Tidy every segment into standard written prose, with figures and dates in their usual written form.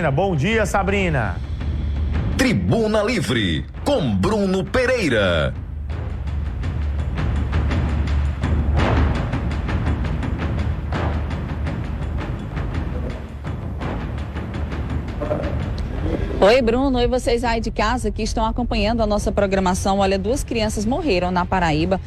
Sabrina. Bom dia, Sabrina. Tribuna Livre, com Bruno Pereira. Oi, Bruno. Oi, vocês aí de casa que estão acompanhando a nossa programação. Olha, 2 crianças morreram na Paraíba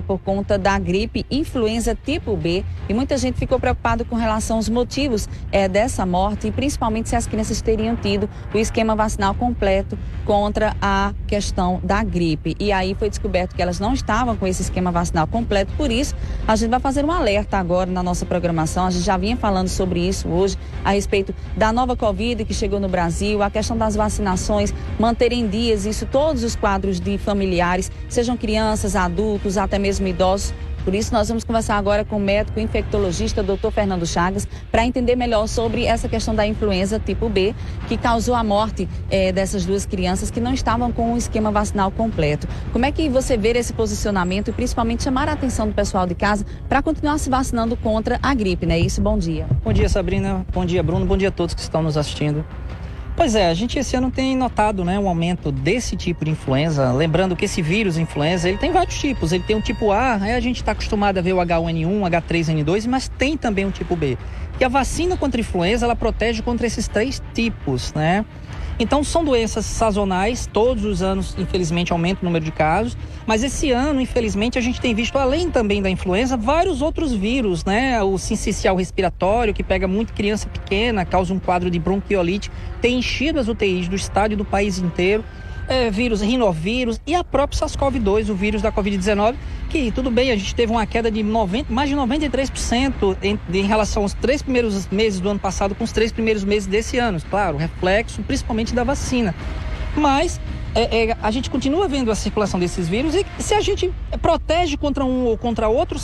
por conta da gripe influenza tipo B. E muita gente ficou preocupada com relação aos motivos dessa morte e principalmente se as crianças teriam tido o esquema vacinal completo contra a questão da gripe. E aí foi descoberto que elas não estavam com esse esquema vacinal completo. Por isso, a gente vai fazer um alerta agora na nossa programação. A gente já vinha falando sobre isso hoje, a respeito da nova Covid que chegou no Brasil, a questão das vacinações, manter em dias isso, todos os quadros de familiares, sejam crianças, adultos, até mesmo idosos. Por isso, nós vamos conversar agora com o médico infectologista, Dr. Fernando Chagas, para entender melhor sobre essa questão da influenza tipo B, que causou a morte dessas 2 crianças que não estavam com o esquema vacinal completo. Como é que você vê esse posicionamento e principalmente chamar a atenção do pessoal de casa para continuar se vacinando contra a gripe, né? Isso, bom dia. Bom dia, Sabrina. Bom dia, Bruno. Bom dia a todos que estão nos assistindo. Pois é, a gente esse ano tem notado, né, um aumento desse tipo de influenza. Lembrando que esse vírus influenza, ele tem vários tipos. Ele tem um tipo A, a gente está acostumado a ver o H1N1, H3N2, mas tem também um tipo B. E a vacina contra a influenza, ela protege contra esses 3 tipos, né? Então são doenças sazonais, todos os anos, infelizmente, aumenta o número de casos, mas esse ano, infelizmente, a gente tem visto, além também da influenza, vários outros vírus, né? O sincicial respiratório, que pega muito criança pequena, causa um quadro de bronquiolite, tem enchido as UTIs do estado e do país inteiro. Vírus, rinovírus e a própria SARS-CoV-2, o vírus da Covid-19, que tudo bem, a gente teve uma queda de mais de 93% em relação aos 3 primeiros meses do ano passado com os 3 primeiros meses desse ano. Claro, reflexo principalmente da vacina. Mas a gente continua vendo a circulação desses vírus e se a gente protege contra um ou contra outro,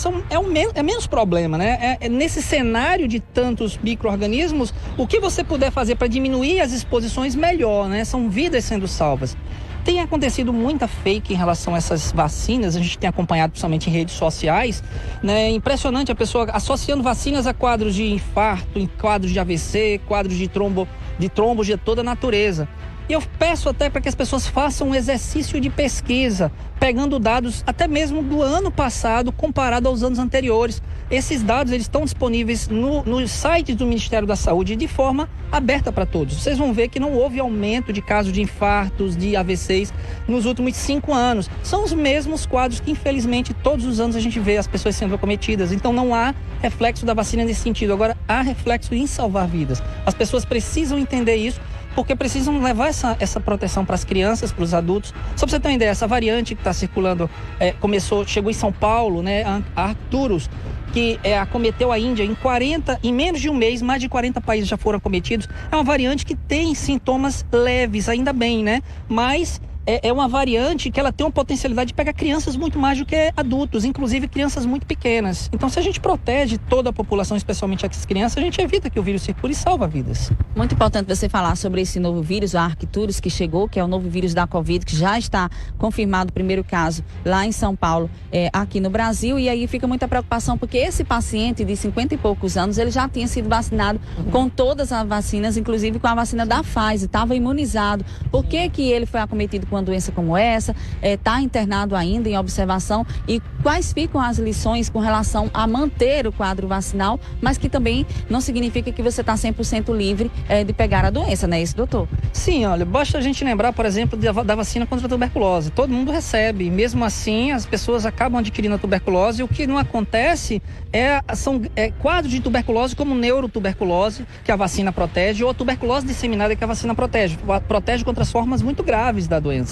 é menos problema, né? Nesse cenário de tantos micro-organismos, o que você puder fazer para diminuir as exposições, melhor, né? São vidas sendo salvas. Tem acontecido muita fake em relação a essas vacinas, a gente tem acompanhado principalmente em redes sociais, né? Impressionante a pessoa associando vacinas a quadros de infarto, em quadros de AVC, quadros de trombos de toda a natureza. E eu peço até para que as pessoas façam um exercício de pesquisa, pegando dados até mesmo do ano passado comparado aos anos anteriores. Esses dados eles estão disponíveis nos sites do Ministério da Saúde de forma aberta para todos. Vocês vão ver que não houve aumento de casos de infartos, de AVCs nos últimos 5 anos. São os mesmos quadros que, infelizmente, todos os anos a gente vê as pessoas sendo acometidas. Então não há reflexo da vacina nesse sentido. Agora, há reflexo em salvar vidas. As pessoas precisam entender isso, porque precisam levar essa proteção para as crianças, para os adultos. Só para você ter uma ideia, essa variante que está circulando, chegou em São Paulo, né, a Arcturus, que acometeu a Índia em menos de um mês, mais de 40 países já foram acometidos. É uma variante que tem sintomas leves, ainda bem, né? Mas é uma variante que ela tem uma potencialidade de pegar crianças muito mais do que adultos, inclusive crianças muito pequenas. Então, se a gente protege toda a população, especialmente as crianças, a gente evita que o vírus circule e salva vidas. Muito importante você falar sobre esse novo vírus, o Arcturus, que chegou, que é o novo vírus da Covid, que já está confirmado o primeiro caso lá em São Paulo, aqui no Brasil. E aí fica muita preocupação, porque esse paciente de 50 e poucos anos, ele já tinha sido vacinado com todas as vacinas, inclusive com a vacina da Pfizer, estava imunizado. Por que que ele foi acometido com uma doença como essa, está internado ainda em observação, e quais ficam as lições com relação a manter o quadro vacinal, mas que também não significa que você está 100% livre de pegar a doença, não é isso, doutor? Sim, olha, basta a gente lembrar, por exemplo, da vacina contra a tuberculose. Todo mundo recebe, e mesmo assim as pessoas acabam adquirindo a tuberculose, e o que não acontece são quadros de tuberculose como neurotuberculose, que a vacina protege, ou a tuberculose disseminada, que a vacina protege contra as formas muito graves da doença.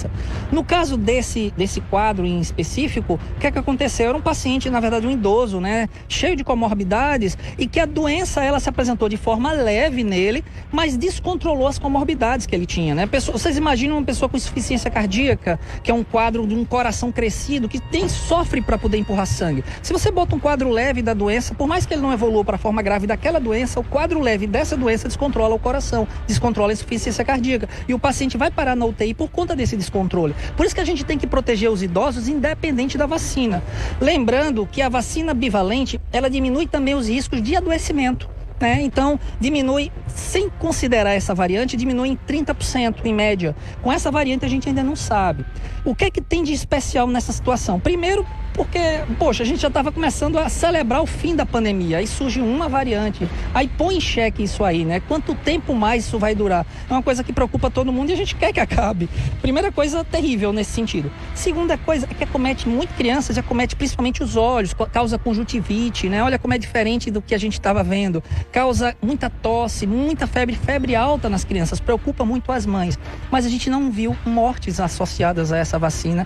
No caso desse quadro em específico, o que aconteceu? Era um paciente, na verdade um idoso, né, cheio de comorbidades, e que a doença ela se apresentou de forma leve nele, mas descontrolou as comorbidades que ele tinha, né? Vocês imaginam uma pessoa com insuficiência cardíaca, que é um quadro de um coração crescido, que sofre para poder empurrar sangue. Se você bota um quadro leve da doença, por mais que ele não evolua para a forma grave daquela doença, o quadro leve dessa doença descontrola o coração, descontrola a insuficiência cardíaca, e o paciente vai parar na UTI por conta desse descontrole. Por isso que a gente tem que proteger os idosos independente da vacina. Lembrando que a vacina bivalente, ela diminui também os riscos de adoecimento. né? Então, diminui, sem considerar essa variante, diminui em 30% em média. Com essa variante a gente ainda não sabe. O que é que tem de especial nessa situação? Primeiro, porque, poxa, a gente já estava começando a celebrar o fim da pandemia, aí surge uma variante, aí põe em xeque isso aí, né? Quanto tempo mais isso vai durar? É uma coisa que preocupa todo mundo e a gente quer que acabe. Primeira coisa terrível nesse sentido. Segunda coisa é que acomete muito crianças, acomete principalmente os olhos, causa conjuntivite, né? Olha como é diferente do que a gente estava vendo. Causa muita tosse, muita febre alta nas crianças, preocupa muito as mães. Mas a gente não viu mortes associadas a essa vacina,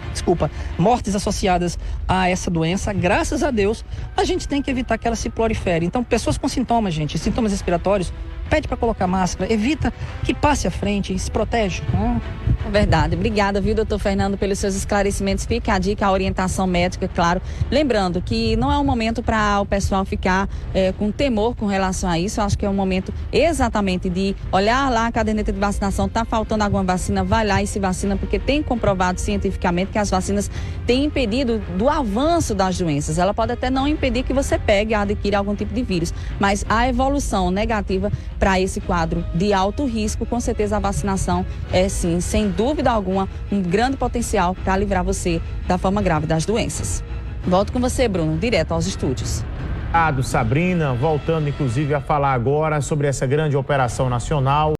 mortes associadas a essa doença. Graças a Deus, a gente tem que evitar que ela se prolifere. Então, pessoas com sintomas, sintomas respiratórios, pede para colocar máscara, evita que passe à frente e se protege, né? É verdade. Obrigada, viu, doutor Fernando, pelos seus esclarecimentos. Fica a dica, a orientação médica, claro. Lembrando que não é um momento para o pessoal ficar com temor com relação a isso. Eu acho que é um momento exatamente de olhar lá a caderneta de vacinação, está faltando alguma vacina, vai lá e se vacina, porque tem comprovado cientificamente que as vacinas têm impedido do avanço das doenças. Ela pode até não impedir que você pegue ou adquira algum tipo de vírus, mas a evolução negativa para esse quadro de alto risco, com certeza a vacinação é sim, sem dúvida alguma, um grande potencial para livrar você da forma grave das doenças. Volto com você, Bruno, direto aos estúdios. Sabrina, voltando inclusive a falar agora sobre essa grande operação nacional.